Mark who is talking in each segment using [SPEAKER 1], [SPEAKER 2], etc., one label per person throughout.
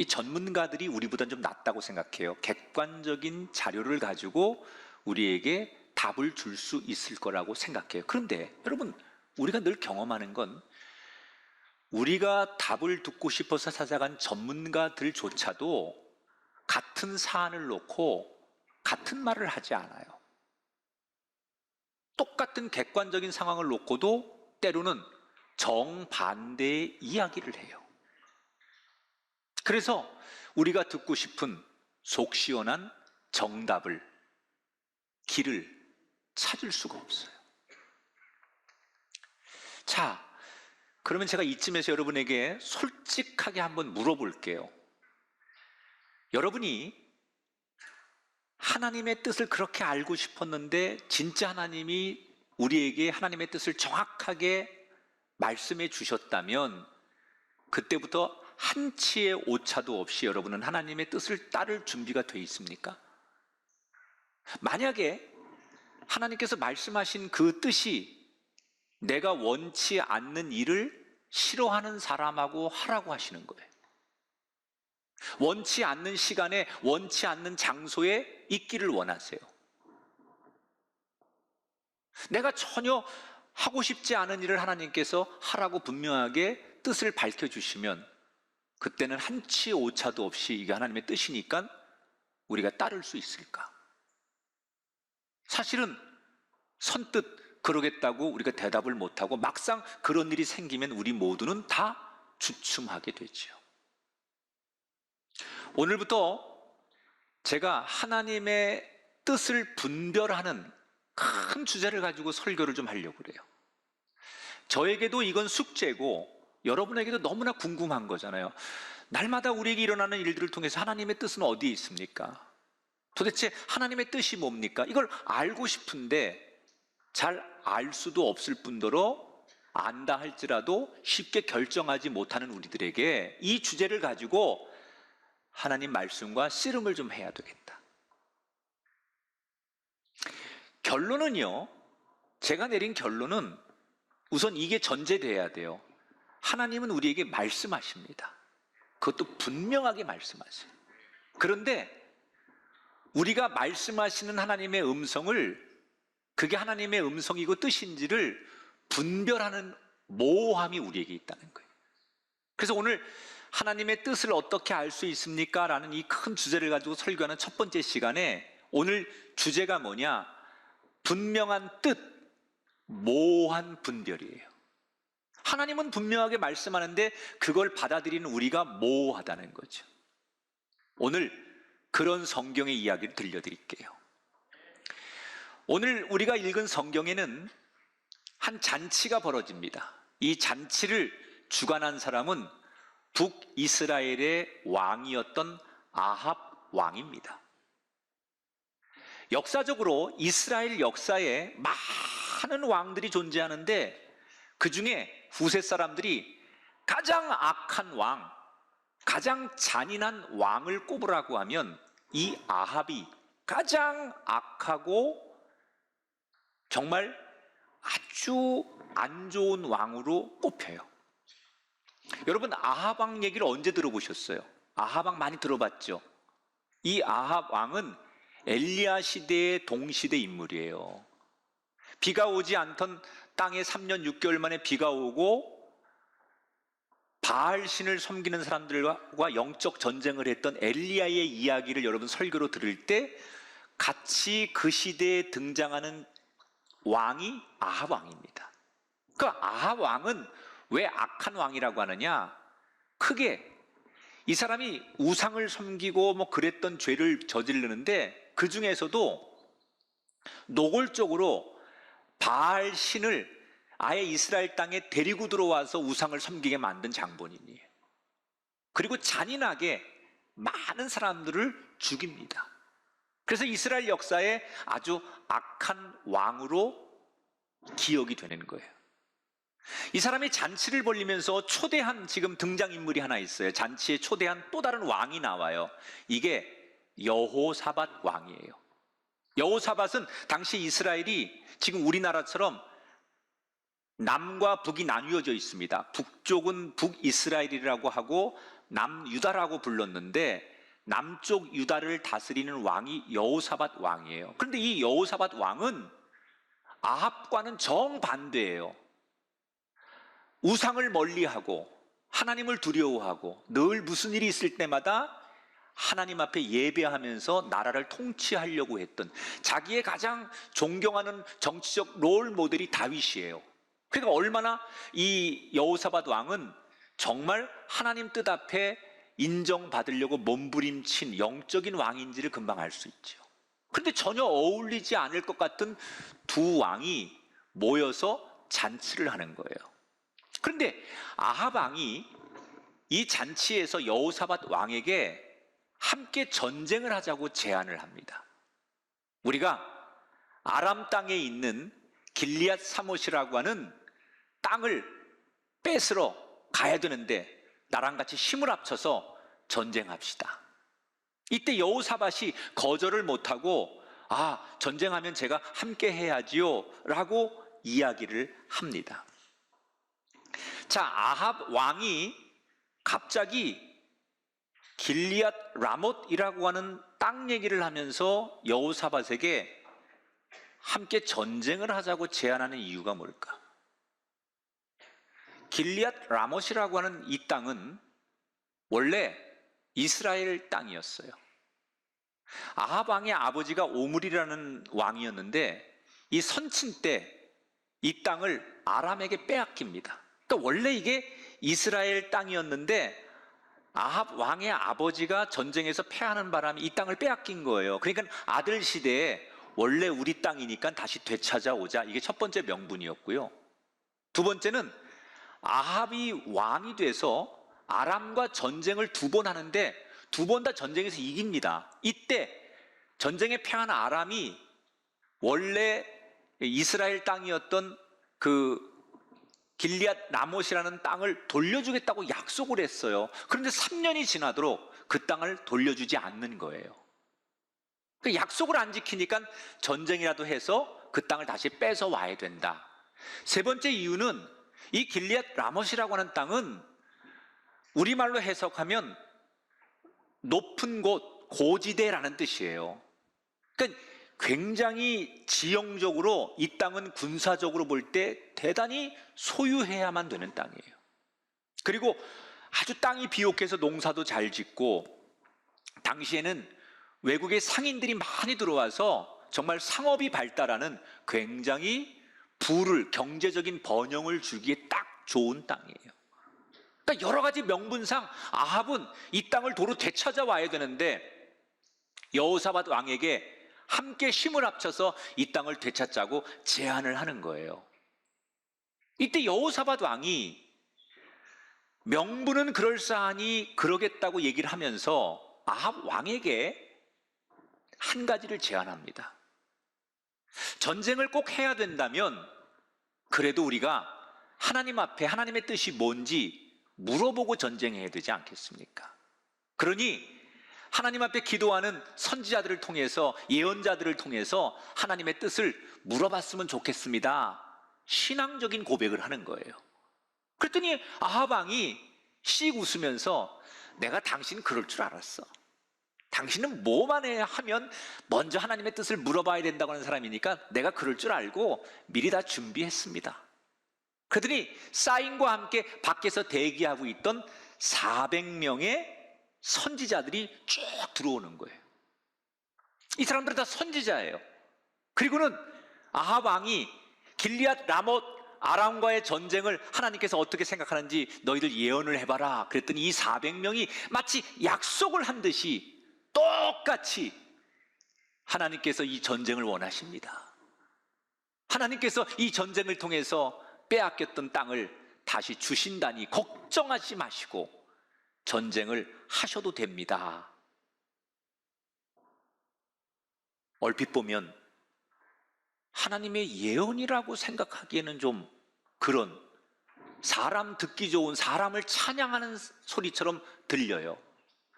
[SPEAKER 1] 이 전문가들이 우리보다 좀 낫다고 생각해요. 객관적인 자료를 가지고 우리에게 답을 줄 수 있을 거라고 생각해요. 그런데 여러분, 우리가 늘 경험하는 건 우리가 답을 듣고 싶어서 찾아간 전문가들조차도 같은 사안을 놓고 같은 말을 하지 않아요. 똑같은 객관적인 상황을 놓고도 때로는 정반대의 이야기를 해요. 그래서 우리가 듣고 싶은 속 시원한 정답을, 길을 찾을 수가 없어요. 자, 그러면 제가 이쯤에서 여러분에게 솔직하게 한번 물어볼게요. 여러분이 하나님의 뜻을 그렇게 알고 싶었는데 진짜 하나님이 우리에게 하나님의 뜻을 정확하게 말씀해 주셨다면 그때부터 한치의 오차도 없이 여러분은 하나님의 뜻을 따를 준비가 되어 있습니까? 만약에 하나님께서 말씀하신 그 뜻이 내가 원치 않는 일을 싫어하는 사람하고 하라고 하시는 거예요. 원치 않는 시간에, 원치 않는 장소에 있기를 원하세요. 내가 전혀 하고 싶지 않은 일을 하나님께서 하라고 분명하게 뜻을 밝혀주시면 그때는 한치의 오차도 없이 이게 하나님의 뜻이니까 우리가 따를 수 있을까? 사실은 선뜻 그러겠다고 우리가 대답을 못하고 막상 그런 일이 생기면 우리 모두는 다 주춤하게 되죠. 오늘부터 제가 하나님의 뜻을 분별하는 큰 주제를 가지고 설교를 좀 하려고 그래요. 저에게도 이건 숙제고 여러분에게도 너무나 궁금한 거잖아요. 날마다 우리에게 일어나는 일들을 통해서 하나님의 뜻은 어디에 있습니까? 도대체 하나님의 뜻이 뭡니까? 이걸 알고 싶은데 잘 알 수도 없을 뿐더러 안다 할지라도 쉽게 결정하지 못하는 우리들에게 이 주제를 가지고 하나님 말씀과 씨름을 좀 해야 되겠다. 결론은요, 제가 내린 결론은 우선 이게 전제돼야 돼요. 하나님은 우리에게 말씀하십니다. 그것도 분명하게 말씀하세요. 그런데 우리가 말씀하시는 하나님의 음성을 그게 하나님의 음성이고 뜻인지를 분별하는 모호함이 우리에게 있다는 거예요. 그래서 오늘 하나님의 뜻을 어떻게 알 수 있습니까? 라는 이 큰 주제를 가지고 설교하는 첫 번째 시간에 오늘 주제가 뭐냐? 분명한 뜻, 모호한 분별이에요. 하나님은 분명하게 말씀하는데 그걸 받아들이는 우리가 모호하다는 거죠. 오늘 그런 성경의 이야기를 들려드릴게요. 오늘 우리가 읽은 성경에는 한 잔치가 벌어집니다. 이 잔치를 주관한 사람은 북이스라엘의 왕이었던 아합 왕입니다. 역사적으로 이스라엘 역사에 많은 왕들이 존재하는데 그 중에 후세 사람들이 가장 악한 왕, 가장 잔인한 왕을 꼽으라고 하면 이 아합이 가장 악하고 정말 아주 안 좋은 왕으로 꼽혀요. 여러분, 아합 왕 얘기를 언제 들어보셨어요? 아합 왕 많이 들어봤죠? 이 아합 왕은 엘리야 시대의 동시대 인물이에요. 비가 오지 않던 땅에 3년 6개월 만에 비가 오고 바알 신을 섬기는 사람들과 영적 전쟁을 했던 엘리야의 이야기를 여러분 설교로 들을 때 같이 그 시대에 등장하는 왕이 아합 왕입니다. 그 아합 왕은 왜 악한 왕이라고 하느냐? 크게 이 사람이 우상을 섬기고 뭐 그랬던 죄를 저지르는데 그 중에서도 노골적으로 바알 신을 아예 이스라엘 땅에 데리고 들어와서 우상을 섬기게 만든 장본인이에요. 그리고 잔인하게 많은 사람들을 죽입니다. 그래서 이스라엘 역사에 아주 악한 왕으로 기억이 되는 거예요. 이 사람이 잔치를 벌리면서 초대한 지금 등장인물이 하나 있어요. 잔치에 초대한 또 다른 왕이 나와요. 이게 여호사밧 왕이에요. 여호사밧은 당시 이스라엘이 지금 우리나라처럼 남과 북이 나뉘어져 있습니다. 북쪽은 북이스라엘이라고 하고 남유다라고 불렀는데 남쪽 유다를 다스리는 왕이 여호사밧 왕이에요. 그런데 이 여호사밧 왕은 아합과는 정반대예요. 우상을 멀리하고 하나님을 두려워하고 늘 무슨 일이 있을 때마다 하나님 앞에 예배하면서 나라를 통치하려고 했던, 자기의 가장 존경하는 정치적 롤 모델이 다윗이에요. 그러니까 얼마나 이 여호사밧 왕은 정말 하나님 뜻 앞에 인정받으려고 몸부림친 영적인 왕인지를 금방 알 수 있죠. 그런데 전혀 어울리지 않을 것 같은 두 왕이 모여서 잔치를 하는 거예요. 그런데 아합 왕이 이 잔치에서 여호사밧 왕에게 함께 전쟁을 하자고 제안을 합니다. 우리가 아람 땅에 있는 길리앗 사못이라고 하는 땅을 뺏으러 가야 되는데 나랑 같이 힘을 합쳐서 전쟁합시다. 이때 여호사밧이 거절을 못하고 전쟁하면 제가 함께 해야지요 라고 이야기를 합니다. 자, 아합 왕이 갑자기 길리앗 라못이라고 하는 땅 얘기를 하면서 여호사밧에게 함께 전쟁을 하자고 제안하는 이유가 뭘까? 길리앗 라못이라고 하는 이 땅은 원래 이스라엘 땅이었어요. 아합 왕의 아버지가 오므리라는 왕이었는데 이 선친 때 이 땅을 아람에게 빼앗깁니다. 그러니까 원래 이게 이스라엘 땅이었는데 아합 왕의 아버지가 전쟁에서 패하는 바람에 이 땅을 빼앗긴 거예요. 그러니까 아들 시대에 원래 우리 땅이니까 다시 되찾아오자, 이게 첫 번째 명분이었고요. 두 번째는 아합이 왕이 돼서 아람과 전쟁을 두 번 하는데 두 번 다 전쟁에서 이깁니다. 이때 전쟁에 패한 아람이 원래 이스라엘 땅이었던 그 길리앗 라못이라는 땅을 돌려주겠다고 약속을 했어요. 그런데 3년이 지나도록 그 땅을 돌려주지 않는 거예요. 그 약속을 안 지키니까 전쟁이라도 해서 그 땅을 다시 뺏어 와야 된다. 세 번째 이유는 이 길리앗 라못이라고 하는 땅은 우리말로 해석하면 높은 곳, 고지대라는 뜻이에요. 그러니까 굉장히 지형적으로 이 땅은 군사적으로 볼 때 대단히 소유해야만 되는 땅이에요. 그리고 아주 땅이 비옥해서 농사도 잘 짓고, 당시에는 외국의 상인들이 많이 들어와서 정말 상업이 발달하는 굉장히 부를, 경제적인 번영을 주기에 딱 좋은 땅이에요. 그러니까 여러 가지 명분상 아합은 이 땅을 도로 되찾아와야 되는데 여호사밧 왕에게 함께 힘을 합쳐서 이 땅을 되찾자고 제안을 하는 거예요. 이때 여호사밧 왕이 명분은 그럴싸하니 그러겠다고 얘기를 하면서 아합 왕에게 한 가지를 제안합니다. 전쟁을 꼭 해야 된다면 그래도 우리가 하나님 앞에 하나님의 뜻이 뭔지 물어보고 전쟁해야 되지 않겠습니까? 그러니 하나님 앞에 기도하는 선지자들을 통해서, 예언자들을 통해서 하나님의 뜻을 물어봤으면 좋겠습니다. 신앙적인 고백을 하는 거예요. 그랬더니 아합 왕이 씩 웃으면서 내가 당신 그럴 줄 알았어. 당신은 뭐만 하면 먼저 하나님의 뜻을 물어봐야 된다고 하는 사람이니까 내가 그럴 줄 알고 미리 다 준비했습니다. 그러더니 사인과 함께 밖에서 대기하고 있던 400명의 선지자들이 쭉 들어오는 거예요. 이 사람들은 다 선지자예요. 그리고는 아합 왕이 길리앗 라못 아람과의 전쟁을 하나님께서 어떻게 생각하는지 너희들 예언을 해봐라 그랬더니 이 400명이 마치 약속을 한 듯이 똑같이 하나님께서 이 전쟁을 원하십니다. 하나님께서 이 전쟁을 통해서 빼앗겼던 땅을 다시 주신다니 걱정하지 마시고 전쟁을 하셔도 됩니다. 얼핏 보면 하나님의 예언이라고 생각하기에는 좀 그런, 사람 듣기 좋은, 사람을 찬양하는 소리처럼 들려요.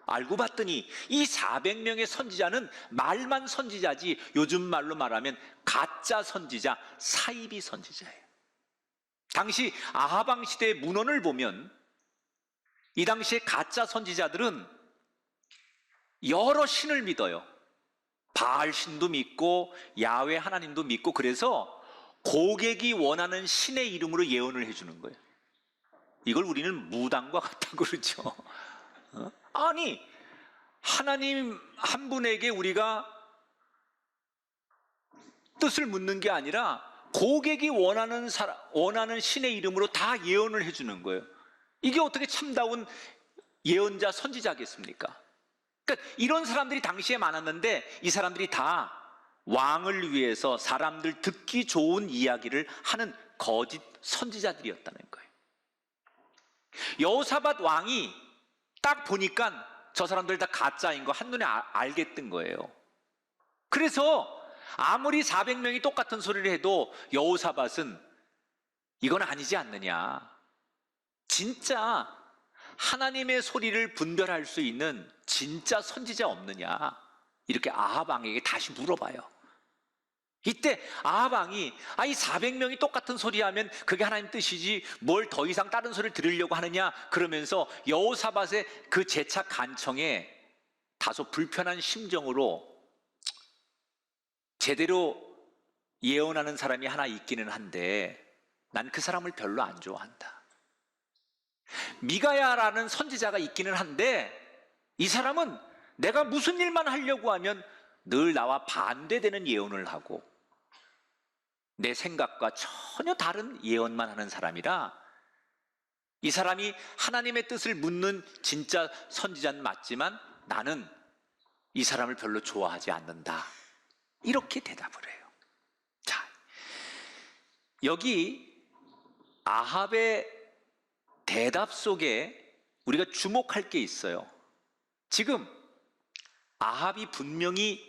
[SPEAKER 1] 알고 봤더니 이 400명의 선지자는 말만 선지자지 요즘 말로 말하면 가짜 선지자, 사이비 선지자예요. 당시 아하방 시대의 문헌을 보면 이 당시에 가짜 선지자들은 여러 신을 믿어요. 바알 신도 믿고 야훼 하나님도 믿고, 그래서 고객이 원하는 신의 이름으로 예언을 해주는 거예요. 이걸 우리는 무당과 같다고 그러죠. 아니, 하나님 한 분에게 우리가 뜻을 묻는 게 아니라 고객이 원하는 신의 이름으로 다 예언을 해주는 거예요. 이게 어떻게 참다운 예언자 선지자겠습니까? 그러니까 이런 사람들이 당시에 많았는데, 이 사람들이 다 왕을 위해서 사람들 듣기 좋은 이야기를 하는 거짓 선지자들이었다는 거예요. 여호사밧 왕이 딱 보니까 저 사람들 다 가짜인 거 한눈에 알겠던 거예요. 그래서 아무리 400명이 똑같은 소리를 해도 여호사밧은 이건 아니지 않느냐, 진짜 하나님의 소리를 분별할 수 있는 진짜 선지자 없느냐, 이렇게 아합 왕에게 다시 물어봐요. 이때 아합 왕이 이 400명이 똑같은 소리 하면 그게 하나님 뜻이지 뭘 더 이상 다른 소리를 들으려고 하느냐, 그러면서 여호사밧의 그 재차 간청에 다소 불편한 심정으로 제대로 예언하는 사람이 하나 있기는 한데 난 그 사람을 별로 안 좋아한다. 미가야라는 선지자가 있기는 한데 이 사람은 내가 무슨 일만 하려고 하면 늘 나와 반대되는 예언을 하고 내 생각과 전혀 다른 예언만 하는 사람이라 이 사람이 하나님의 뜻을 묻는 진짜 선지자는 맞지만 나는 이 사람을 별로 좋아하지 않는다, 이렇게 대답을 해요. 자, 여기 아합의 대답 속에 우리가 주목할 게 있어요. 지금 아합이 분명히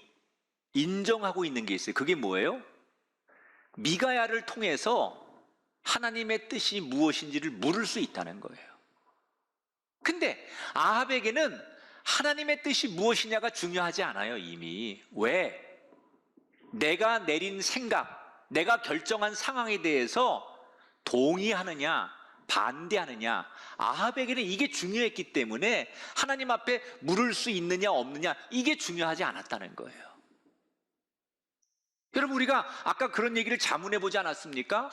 [SPEAKER 1] 인정하고 있는 게 있어요. 그게 뭐예요? 미가야를 통해서 하나님의 뜻이 무엇인지를 물을 수 있다는 거예요. 근데 아합에게는 하나님의 뜻이 무엇이냐가 중요하지 않아요. 이미. 왜? 내가 내린 생각, 내가 결정한 상황에 대해서 동의하느냐 반대하느냐, 아합에게는 이게 중요했기 때문에 하나님 앞에 물을 수 있느냐 없느냐, 이게 중요하지 않았다는 거예요. 여러분, 우리가 아까 그런 얘기를 자문해 보지 않았습니까?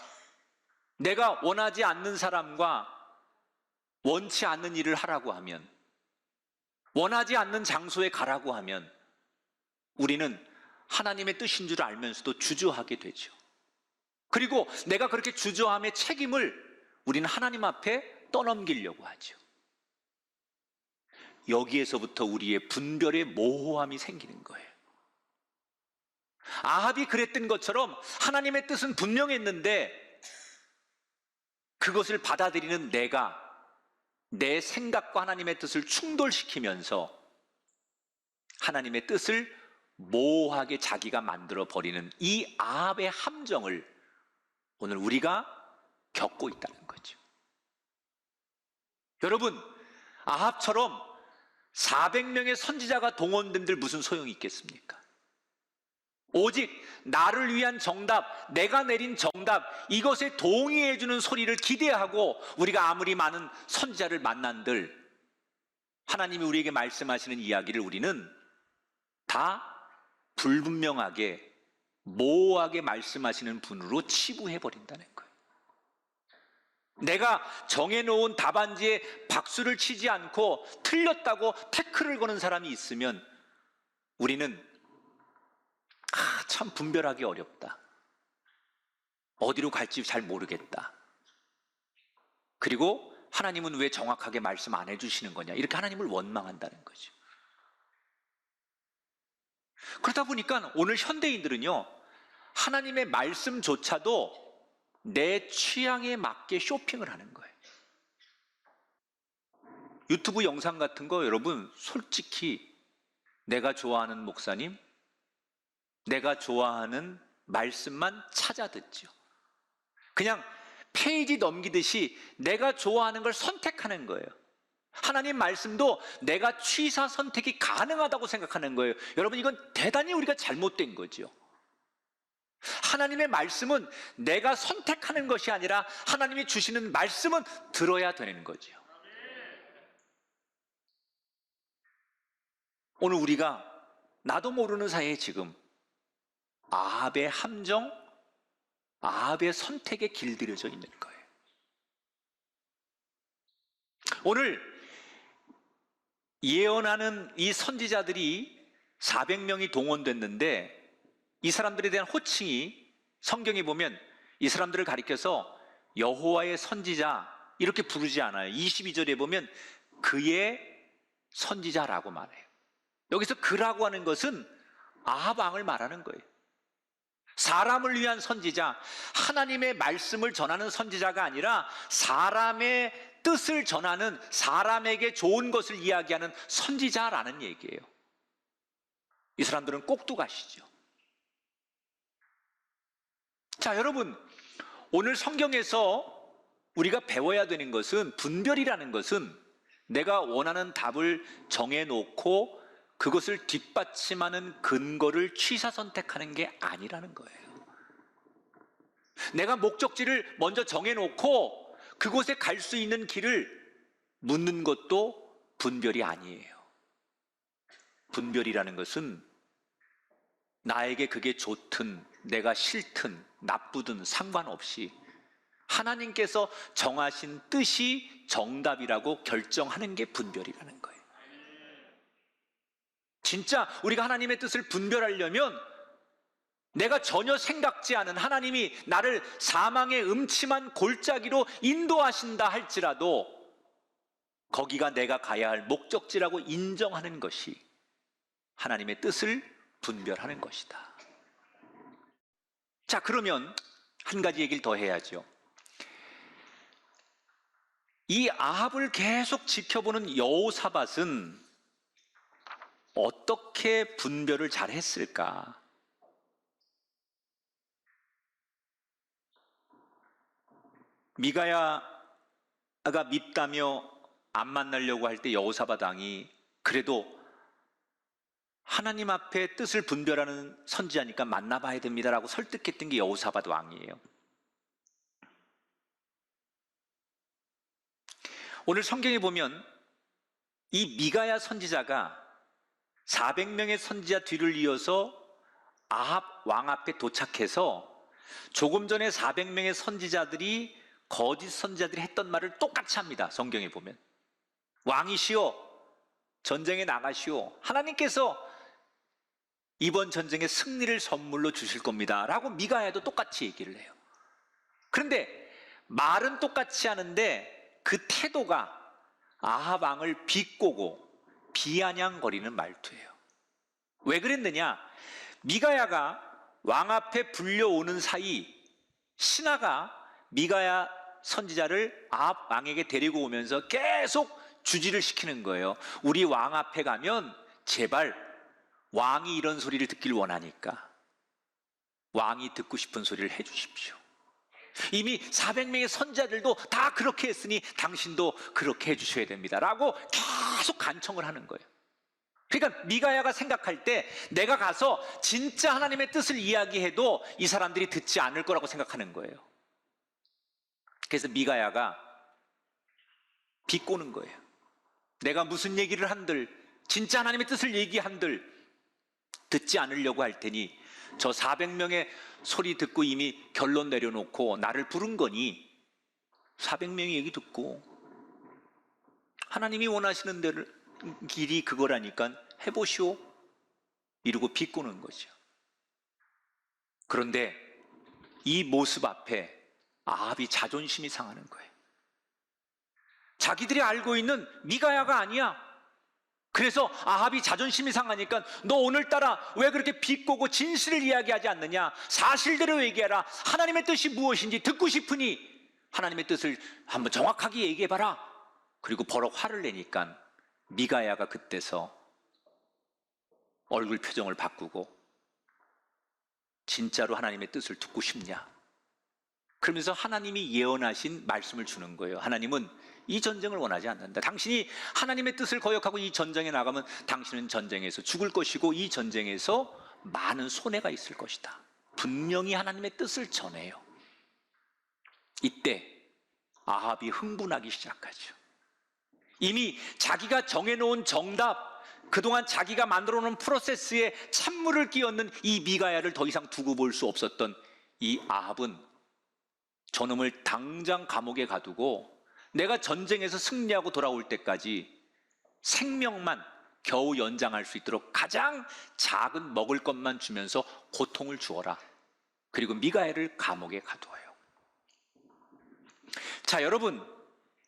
[SPEAKER 1] 내가 원하지 않는 사람과 원치 않는 일을 하라고 하면, 원하지 않는 장소에 가라고 하면 우리는 하나님의 뜻인 줄 알면서도 주저하게 되죠. 그리고 내가 그렇게 주저함의 책임을 우리는 하나님 앞에 떠넘기려고 하죠. 여기에서부터 우리의 분별의 모호함이 생기는 거예요. 아합이 그랬던 것처럼 하나님의 뜻은 분명했는데 그것을 받아들이는 내가 내 생각과 하나님의 뜻을 충돌시키면서 하나님의 뜻을 모호하게 자기가 만들어 버리는 이 아합의 함정을 오늘 우리가 겪고 있다는 거죠. 여러분, 아합처럼 400명의 선지자가 동원된들 무슨 소용이 있겠습니까? 오직 나를 위한 정답, 내가 내린 정답, 이것에 동의해주는 소리를 기대하고 우리가 아무리 많은 선지자를 만난들 하나님이 우리에게 말씀하시는 이야기를 우리는 다 불분명하게 모호하게 말씀하시는 분으로 치부해버린다는 거예요. 내가 정해놓은 답안지에 박수를 치지 않고 틀렸다고 태클을 거는 사람이 있으면 우리는 참 분별하기 어렵다, 어디로 갈지 잘 모르겠다, 그리고 하나님은 왜 정확하게 말씀 안 해주시는 거냐, 이렇게 하나님을 원망한다는 거죠. 그러다 보니까 오늘 현대인들은요, 하나님의 말씀조차도 내 취향에 맞게 쇼핑을 하는 거예요. 유튜브 영상 같은 거 여러분 솔직히 내가 좋아하는 목사님, 내가 좋아하는 말씀만 찾아 듣죠. 그냥 페이지 넘기듯이 내가 좋아하는 걸 선택하는 거예요. 하나님 말씀도 내가 취사 선택이 가능하다고 생각하는 거예요. 여러분, 이건 대단히 우리가 잘못된 거죠. 하나님의 말씀은 내가 선택하는 것이 아니라 하나님이 주시는 말씀은 들어야 되는 거죠. 오늘 우리가 나도 모르는 사이에 지금 아합의 함정, 아합의 선택에 길들여져 있는 거예요. 오늘 예언하는 이 선지자들이 400명이 동원됐는데 이 사람들에 대한 호칭이 성경에 보면 이 사람들을 가리켜서 여호와의 선지자 이렇게 부르지 않아요. 22절에 보면 그의 선지자라고 말해요. 여기서 그라고 하는 것은 아합 왕을 말하는 거예요. 사람을 위한 선지자, 하나님의 말씀을 전하는 선지자가 아니라 사람의 뜻을 전하는, 사람에게 좋은 것을 이야기하는 선지자라는 얘기예요. 이 사람들은 꼭두가시죠. 자, 여러분, 오늘 성경에서 우리가 배워야 되는 것은, 분별이라는 것은 내가 원하는 답을 정해놓고 그것을 뒷받침하는 근거를 취사 선택하는 게 아니라는 거예요. 내가 목적지를 먼저 정해놓고 그곳에 갈 수 있는 길을 묻는 것도 분별이 아니에요. 분별이라는 것은 나에게 그게 좋든 내가 싫든 나쁘든 상관없이 하나님께서 정하신 뜻이 정답이라고 결정하는 게 분별이라는 거예요. 진짜 우리가 하나님의 뜻을 분별하려면 내가 전혀 생각지 않은 하나님이 나를 사망의 음침한 골짜기로 인도하신다 할지라도 거기가 내가 가야 할 목적지라고 인정하는 것이 하나님의 뜻을 분별하는 것이다. 자, 그러면 한 가지 얘기를 더 해야죠. 이 아합을 계속 지켜보는 여호사밧은 어떻게 분별을 잘 했을까? 미가야가 밉다며 안 만나려고 할 때 여호사밧 왕이 그래도 하나님 앞에 뜻을 분별하는 선지자니까 만나봐야 됩니다라고 설득했던 게 여호사밧 왕이에요. 오늘 성경에 보면 이 미가야 선지자가 400명의 선지자 뒤를 이어서 아합 왕 앞에 도착해서 조금 전에 400명의 선지자들이 거짓 선지자들이 했던 말을 똑같이 합니다. 성경에 보면 왕이시오, 전쟁에 나가시오, 하나님께서 이번 전쟁에 승리를 선물로 주실 겁니다 라고 미가야도 똑같이 얘기를 해요. 그런데 말은 똑같이 하는데 그 태도가 아합 왕을 비꼬고 비아냥거리는 말투예요. 왜 그랬느냐? 미가야가 왕 앞에 불려오는 사이 신하가 미가야 선지자를 아합 왕에게 데리고 오면서 계속 주지를 시키는 거예요. 우리 왕 앞에 가면 제발 왕이 이런 소리를 듣길 원하니까 왕이 듣고 싶은 소리를 해 주십시오. 이미 400명의 선지자들도 다 그렇게 했으니 당신도 그렇게 해주셔야 됩니다 라고 계속 간청을 하는 거예요. 그러니까 미가야가 생각할 때 내가 가서 진짜 하나님의 뜻을 이야기해도 이 사람들이 듣지 않을 거라고 생각하는 거예요. 그래서 미가야가 비꼬는 거예요. 내가 무슨 얘기를 한들, 진짜 하나님의 뜻을 얘기한들 듣지 않으려고 할 테니 저 400명의 소리 듣고 이미 결론 내려놓고 나를 부른 거니 400명이 얘기 듣고 하나님이 원하시는 대로 길이 그거라니까 해보시오 이러고 비꼬는 거죠. 그런데 이 모습 앞에 아합이 자존심이 상하는 거예요. 자기들이 알고 있는 미가야가 아니야. 그래서 아합이 자존심이 상하니까 너 오늘따라 왜 그렇게 비꼬고 진실을 이야기하지 않느냐? 사실대로 얘기해라. 하나님의 뜻이 무엇인지 듣고 싶으니 하나님의 뜻을 한번 정확하게 얘기해봐라. 그리고 버럭 화를 내니까 미가야가 그때서 얼굴 표정을 바꾸고 진짜로 하나님의 뜻을 듣고 싶냐? 그러면서 하나님이 예언하신 말씀을 주는 거예요. 하나님은 이 전쟁을 원하지 않는다. 당신이 하나님의 뜻을 거역하고 이 전쟁에 나가면 당신은 전쟁에서 죽을 것이고 이 전쟁에서 많은 손해가 있을 것이다. 분명히 하나님의 뜻을 전해요. 이때 아합이 흥분하기 시작하죠. 이미 자기가 정해놓은 정답, 그동안 자기가 만들어 놓은 프로세스에 찬물을 끼얹는 이 미가야를 더 이상 두고 볼 수 없었던 이 아합은 저놈을 당장 감옥에 가두고 내가 전쟁에서 승리하고 돌아올 때까지 생명만 겨우 연장할 수 있도록 가장 작은 먹을 것만 주면서 고통을 주어라. 그리고 미가야를 감옥에 가두어요. 자, 여러분,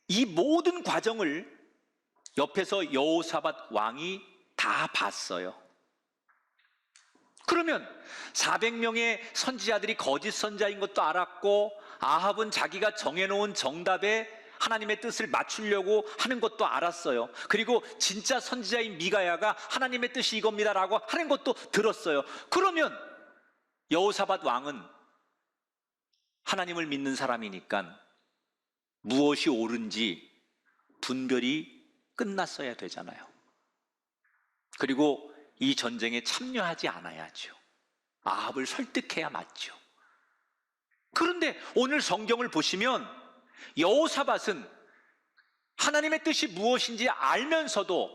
[SPEAKER 1] 이 모든 과정을 옆에서 여호사밧 왕이 다 봤어요. 그러면 400명의 선지자들이 거짓 선지자인 것도 알았고, 아합은 자기가 정해놓은 정답에 하나님의 뜻을 맞추려고 하는 것도 알았어요. 그리고 진짜 선지자인 미가야가 하나님의 뜻이 이겁니다라고 하는 것도 들었어요. 그러면 여호사밧 왕은 하나님을 믿는 사람이니까 무엇이 옳은지 분별이 끝났어야 되잖아요. 그리고 이 전쟁에 참여하지 않아야죠. 아합을 설득해야 맞죠. 그런데 오늘 성경을 보시면 여호사밧은 하나님의 뜻이 무엇인지 알면서도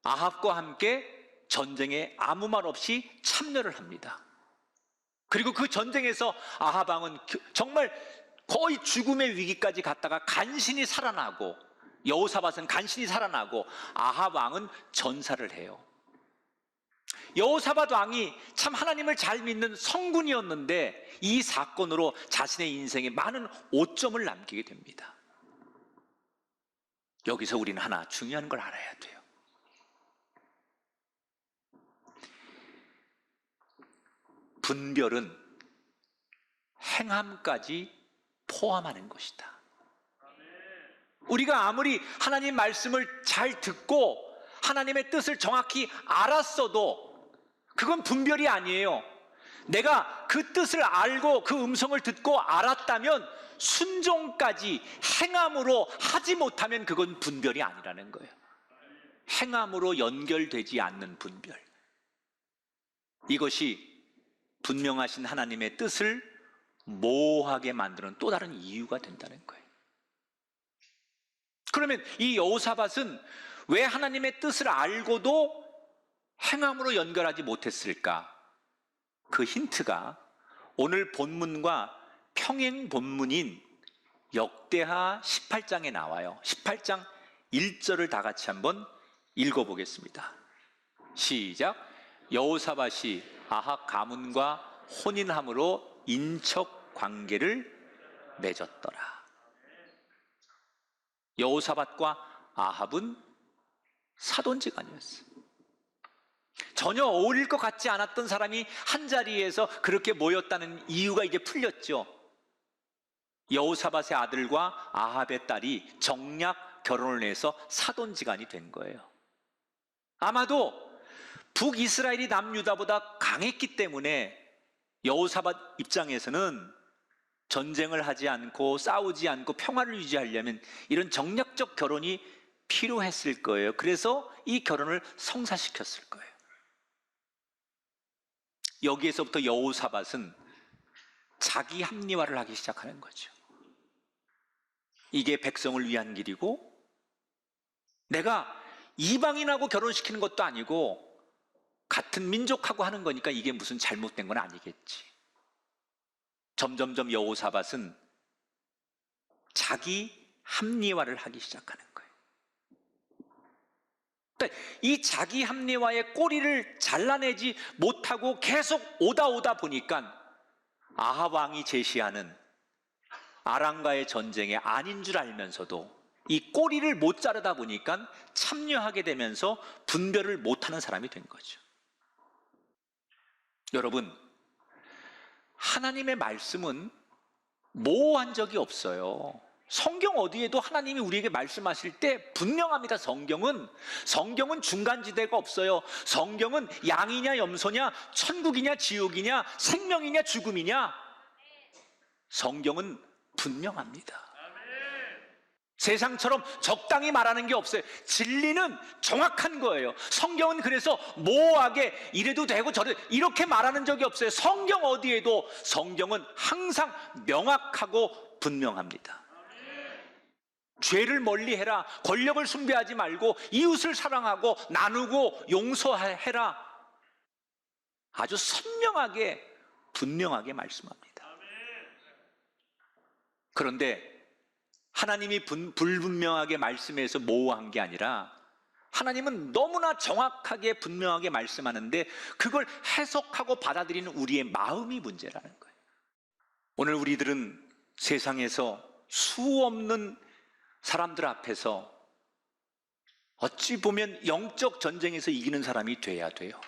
[SPEAKER 1] 아합과 함께 전쟁에 아무 말 없이 참여를 합니다. 그리고 그 전쟁에서 아합 왕은 정말 거의 죽음의 위기까지 갔다가 간신히 살아나고, 여호사밧은 간신히 살아나고 아합 왕은 전사를 해요. 여호사밧 왕이 참 하나님을 잘 믿는 성군이었는데 이 사건으로 자신의 인생에 많은 오점을 남기게 됩니다. 여기서 우리는 하나 중요한 걸 알아야 돼요. 분별은 행함까지 포함하는 것이다. 우리가 아무리 하나님 말씀을 잘 듣고 하나님의 뜻을 정확히 알았어도 그건 분별이 아니에요. 내가 그 뜻을 알고 그 음성을 듣고 알았다면 순종까지 행함으로 하지 못하면 그건 분별이 아니라는 거예요. 행함으로 연결되지 않는 분별. 이것이 분명하신 하나님의 뜻을 모호하게 만드는 또 다른 이유가 된다는 거예요. 그러면 이 여호사밧은 왜 하나님의 뜻을 알고도 행함으로 연결하지 못했을까? 그 힌트가 오늘 본문과 평행 본문인 역대하 18장에 나와요. 18장 1절을 다 같이 한번 읽어보겠습니다. 시작. 여호사밧이 아합 가문과 혼인함으로 인척 관계를 맺었더라. 여호사밧과 아합은 사돈지간이었어요. 전혀 어울릴 것 같지 않았던 사람이 한자리에서 그렇게 모였다는 이유가 이제 풀렸죠. 여호사밧의 아들과 아합의 딸이 정략 결혼을 해서 사돈지간이 된 거예요. 아마도 북이스라엘이 남유다보다 강했기 때문에 여호사밧 입장에서는 전쟁을 하지 않고 싸우지 않고 평화를 유지하려면 이런 정략적 결혼이 필요했을 거예요. 그래서 이 결혼을 성사시켰을 거예요. 여기에서부터 여호사밧은 자기 합리화를 하기 시작하는 거죠. 이게 백성을 위한 길이고 내가 이방인하고 결혼시키는 것도 아니고 같은 민족하고 하는 거니까 이게 무슨 잘못된 건 아니겠지. 점점점 여호사밧은 자기 합리화를 하기 시작하는 거예요. 그러니까 이 자기 합리화의 꼬리를 잘라내지 못하고 계속 오다 보니까 아합 왕이 제시하는 아람과의 전쟁이 아닌 줄 알면서도 이 꼬리를 못 자르다 보니까 참여하게 되면서 분별을 못하는 사람이 된 거죠. 여러분, 하나님의 말씀은 모호한 적이 없어요. 성경 어디에도 하나님이 우리에게 말씀하실 때 분명합니다. 성경은 중간지대가 없어요. 성경은 양이냐 염소냐, 천국이냐 지옥이냐, 생명이냐 죽음이냐, 성경은 분명합니다. 세상처럼 적당히 말하는 게 없어요. 진리는 정확한 거예요. 성경은 그래서 모호하게 이래도 되고 저래도 이렇게 말하는 적이 없어요. 성경 어디에도 성경은 항상 명확하고 분명합니다. 죄를 멀리해라. 권력을 숭배하지 말고 이웃을 사랑하고 나누고 용서해라. 아주 선명하게 분명하게 말씀합니다. 그런데 하나님이 불분명하게 말씀해서 모호한 게 아니라 하나님은 너무나 정확하게 분명하게 말씀하는데 그걸 해석하고 받아들이는 우리의 마음이 문제라는 거예요. 오늘 우리들은 세상에서 수없는 사람들 앞에서 어찌 보면 영적 전쟁에서 이기는 사람이 돼야 돼요.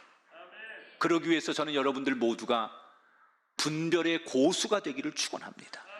[SPEAKER 1] 그러기 위해서 저는 여러분들 모두가 분별의 고수가 되기를 축원합니다.